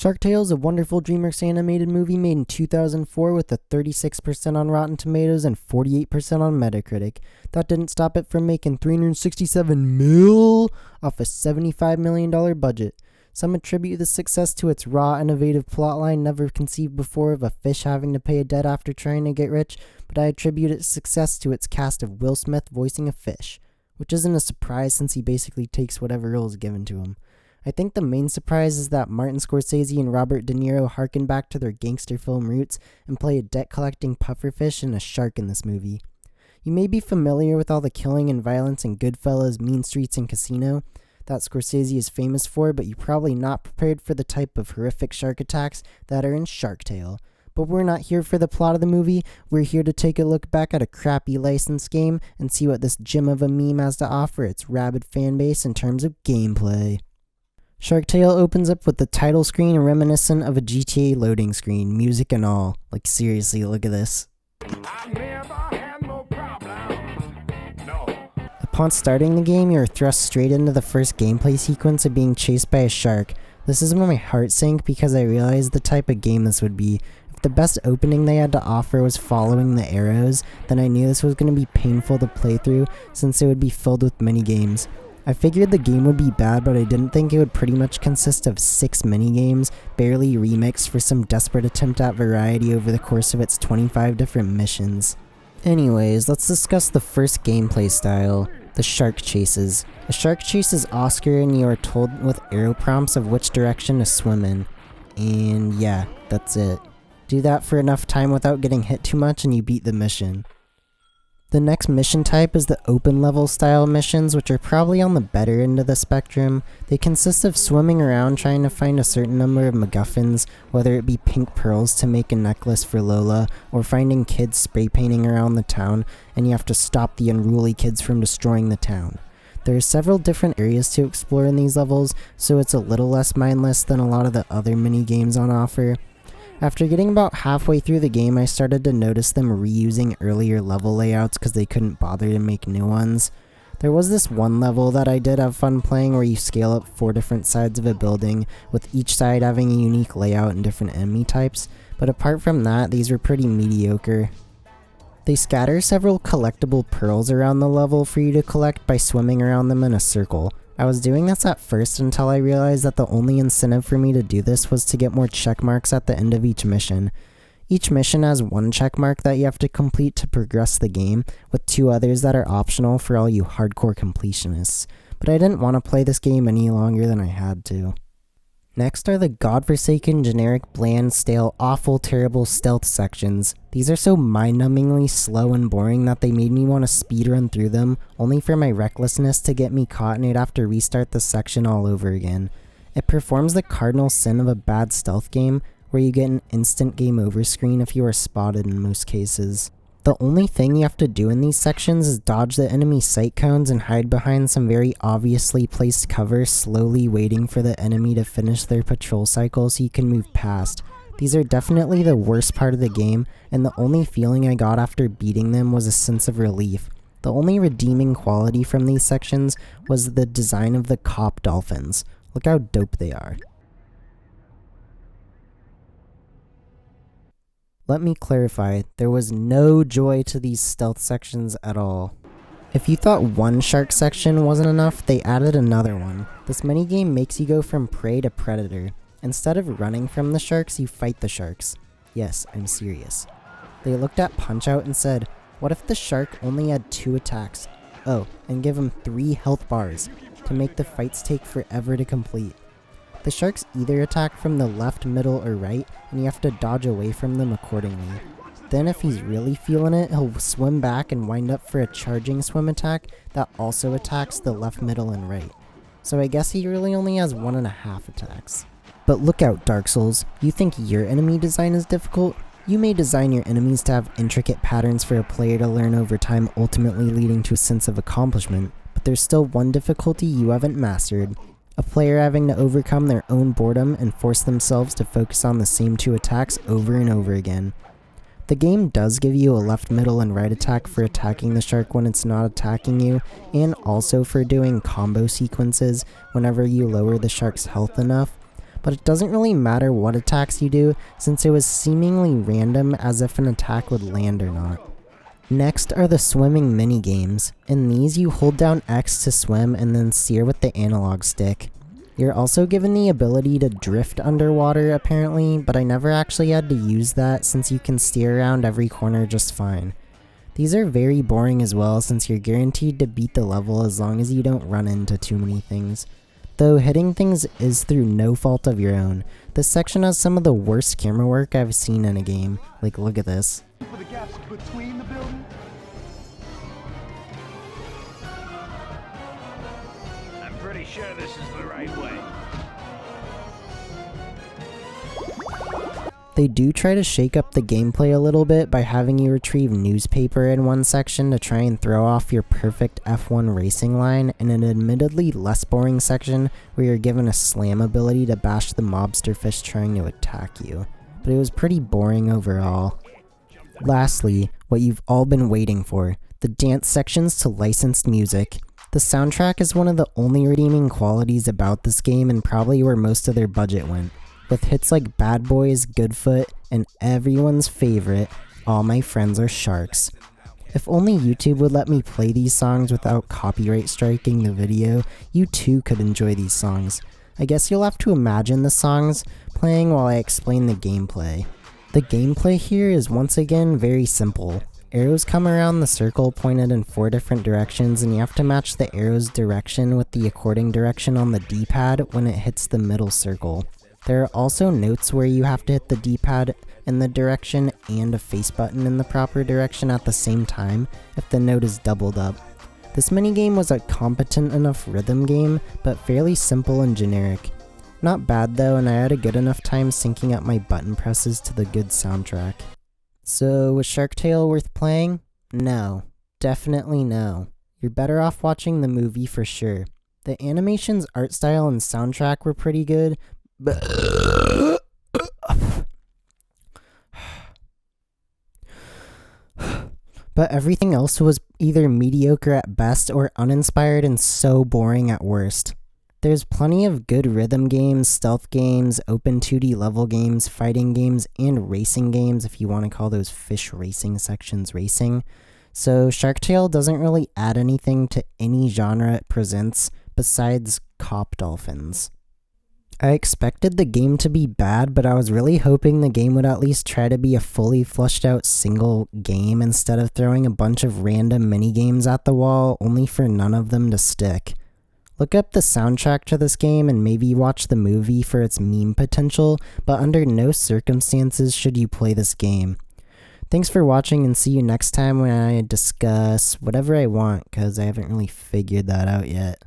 Shark Tale is a wonderful DreamWorks animated movie made in 2004 with a 36% on Rotten Tomatoes and 48% on Metacritic. That didn't stop it from making $367 million off a $75 million budget. Some attribute the success to its raw, innovative plotline never conceived before of a fish having to pay a debt after trying to get rich, but I attribute its success to its cast of Will Smith voicing a fish, which isn't a surprise since he basically takes whatever role is given to him. I think the main surprise is that Martin Scorsese and Robert De Niro harken back to their gangster film roots and play a debt-collecting pufferfish and a shark in this movie. You may be familiar with all the killing and violence in Goodfellas, Mean Streets, and Casino that Scorsese is famous for, but you're probably not prepared for the type of horrific shark attacks that are in Shark Tale. But we're not here for the plot of the movie, we're here to take a look back at a crappy license game and see what this gem of a meme has to offer its rabid fanbase in terms of gameplay. Shark Tale opens up with the title screen reminiscent of a GTA loading screen, music and all. Like seriously, look at this. Upon starting the game, you are thrust straight into the first gameplay sequence of being chased by a shark. This is when my heart sank because I realized the type of game this would be. If the best opening they had to offer was following the arrows, then I knew this was going to be painful to play through since it would be filled with minigames. I figured the game would be bad, but I didn't think it would pretty much consist of 6 minigames, barely remixed for some desperate attempt at variety over the course of its 25 different missions. Anyways, let's discuss the first gameplay style, the shark chases. A shark chases Oscar and you are told with arrow prompts of which direction to swim in. And yeah, that's it. Do that for enough time without getting hit too much and you beat the mission. The next mission type is the open level style missions, which are probably on the better end of the spectrum. They consist of swimming around trying to find a certain number of MacGuffins, whether it be pink pearls to make a necklace for Lola, or finding kids spray painting around the town, and you have to stop the unruly kids from destroying the town. There are several different areas to explore in these levels, so it's a little less mindless than a lot of the other mini games on offer. After getting about halfway through the game, I started to notice them reusing earlier level layouts because they couldn't bother to make new ones. There was this one level that I did have fun playing where you scale up 4 different sides of a building, with each side having a unique layout and different enemy types, but apart from that, these were pretty mediocre. They scatter several collectible pearls around the level for you to collect by swimming around them in a circle. I was doing this at first until I realized that the only incentive for me to do this was to get more check marks at the end of each mission. Each mission has 1 check mark that you have to complete to progress the game, with 2 others that are optional for all you hardcore completionists. But I didn't want to play this game any longer than I had to. Next are the godforsaken, generic, bland, stale, awful, terrible stealth sections. These are so mind-numbingly slow and boring that they made me want to speedrun through them, only for my recklessness to get me caught and I'd have to restart the section all over again. It performs the cardinal sin of a bad stealth game, where you get an instant game over screen if you are spotted in most cases. The only thing you have to do in these sections is dodge the enemy sight cones and hide behind some very obviously placed cover, slowly waiting for the enemy to finish their patrol cycle so you can move past. These are definitely the worst part of the game, and the only feeling I got after beating them was a sense of relief. The only redeeming quality from these sections was the design of the cop dolphins. Look how dope they are. Let me clarify, there was no joy to these stealth sections at all. If you thought one shark section wasn't enough, they added another one. This minigame makes you go from prey to predator. Instead of running from the sharks, you fight the sharks. Yes, I'm serious. They looked at Punch-Out and said, what if the shark only had 2 attacks? Oh, and give him 3 health bars, to make the fights take forever to complete. The sharks either attack from the left, middle, or right, and you have to dodge away from them accordingly. Then if he's really feeling it, he'll swim back and wind up for a charging swim attack that also attacks the left, middle, and right. So I guess he really only has 1.5 attacks. But look out, Dark Souls, you think your enemy design is difficult? You may design your enemies to have intricate patterns for a player to learn over time, ultimately leading to a sense of accomplishment, but there's still one difficulty you haven't mastered. A player having to overcome their own boredom and force themselves to focus on the same 2 attacks over and over again. The game does give you a left, middle, and right attack for attacking the shark when it's not attacking you, and also for doing combo sequences whenever you lower the shark's health enough, but it doesn't really matter what attacks you do since it was seemingly random as if an attack would land or not. Next are the swimming mini-games. In these, you hold down X to swim and then steer with the analog stick. You're also given the ability to drift underwater apparently, but I never actually had to use that since you can steer around every corner just fine. These are very boring as well since you're guaranteed to beat the level as long as you don't run into too many things. Though hitting things is through no fault of your own. This section has some of the worst camera work I've seen in a game. Like, look at this. For the gaps between the buildings? I'm pretty sure this is the right way. They do try to shake up the gameplay a little bit by having you retrieve newspaper in one section to try and throw off your perfect F1 racing line, and an admittedly less boring section where you're given a slam ability to bash the mobster fish trying to attack you. But it was pretty boring overall. Lastly, what you've all been waiting for, the dance sections to licensed music. The soundtrack is one of the only redeeming qualities about this game and probably where most of their budget went, with hits like Bad Boys, Goodfoot, and everyone's favorite, All My Friends Are Sharks. If only YouTube would let me play these songs without copyright striking the video, you too could enjoy these songs. I guess you'll have to imagine the songs playing while I explain the gameplay. The gameplay here is once again very simple. Arrows come around the circle pointed in 4 different directions, and you have to match the arrow's direction with the according direction on the D-pad when it hits the middle circle. There are also notes where you have to hit the D-pad in the direction and a face button in the proper direction at the same time if the note is doubled up. This minigame was a competent enough rhythm game, but fairly simple and generic. Not bad though, and I had a good enough time syncing up my button presses to the good soundtrack. So, was Shark Tale worth playing? No. Definitely no. You're better off watching the movie for sure. The animations, art style, and soundtrack were pretty good, but everything else was either mediocre at best or uninspired and so boring at worst. There's plenty of good rhythm games, stealth games, open 2D level games, fighting games, and racing games if you want to call those fish racing sections racing. So Shark Tale doesn't really add anything to any genre it presents besides cop dolphins. I expected the game to be bad, but I was really hoping the game would at least try to be a fully fleshed out single game instead of throwing a bunch of random mini-games at the wall only for none of them to stick. Look up the soundtrack to this game and maybe watch the movie for its meme potential, but under no circumstances should you play this game. Thanks for watching, and see you next time when I discuss whatever I want, because I haven't really figured that out yet.